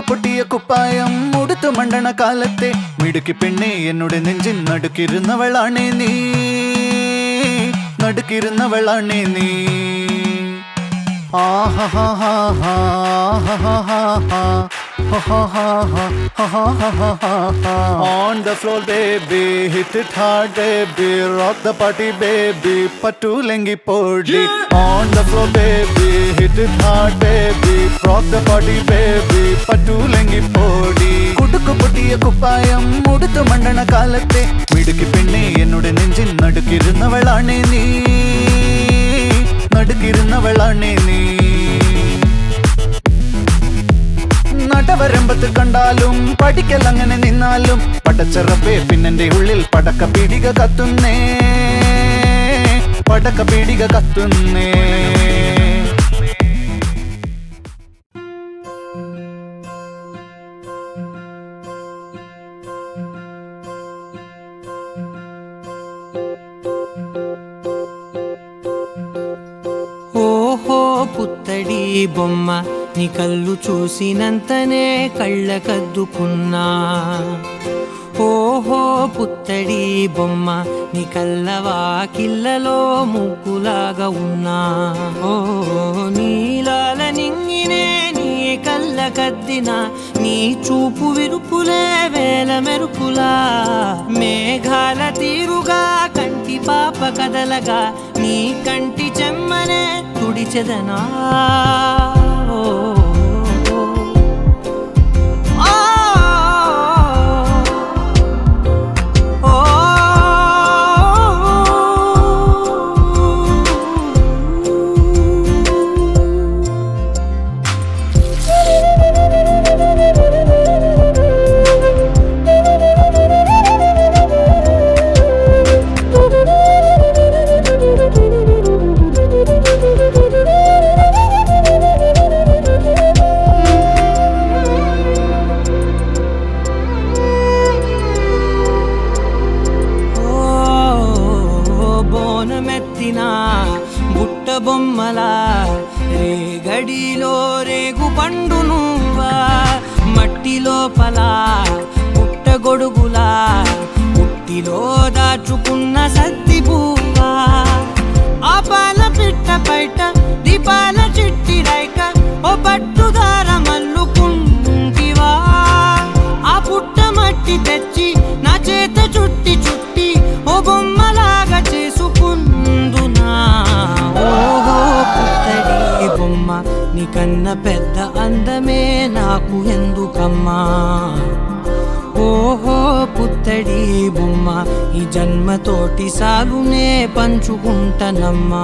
പൊട്ടിയ കുപ്പായം മുടുത്തു മണ്ടണ കാലത്തെ മിടുക്കി പെണ്ണെ എന്നോട് നെഞ്ചിൻ നടുക്കിരുന്നവളാണേ നീ, നടുക്കിരുന്നവളാണേ നീ. On the floor baby, hit it hard baby, rock the party baby, patulengi podi. On the floor baby, hit it hard baby, rock the party baby, patulengi podi. Kudukku pottiya kuppayam muduthu mandana kaalatte midukki penne ennoda nenjin nadukirunnavalane nee, nadukirunnavalane nee. നടവരമ്പത്ത് കണ്ടാലും പഠിക്കലങ്ങനെ നിന്നാലും പടച്ചറപ്പേ പിന്നെന്റെ ഉള്ളിൽ പടക്ക പീടിക കത്തുന്നേ, പടക്ക പീടിക കത്തുന്നേ. ఓహో పుత్తడి బొమ్మ నీ కళ్ళు చూసినంతనే కళ్ళకద్దుకున్నా. ఓహో పుత్తడి బొమ్మ నీ కళ్ళవాకిళ్ళలో ముగ్గులాగా ఉన్నా. ఓ నీలాల నింగినే నీ కళ్ళకద్దిన నీ చూపు విరుపులే వేల మెరుపులా. మేఘాల తీరుగా కంటి పాప కదలగా నీ కంటి చెమ్మనే తుడిచెదనా. బుట్ట బొమ్మలా రేగడిలో రేగు పండు నువ్వా. మట్టి లోపల పుట్ట గొడుగులా పుట్టిలో దాచుకున్న సత్తి పువ్వా. ఆ పాల పిట్ట బయట దీపాల చిట్టి రైక ఓ పట్టుదార మల్లుకుంటివా. ఆ పుట్ట మట్టి తెచ్చి నా చేత చుట్టి చుట్టి ఓ బొమ్మలాగా చేసుకుందునా. ఓహో పుత్తడి బొమ్మ నీకన్న పెద్ద అందమే నాకు ఎందుకమ్మా. ఓహో పుత్తడి బొమ్మ ఈ జన్మతోటి సాలునే పంచుకుంటనమ్మా.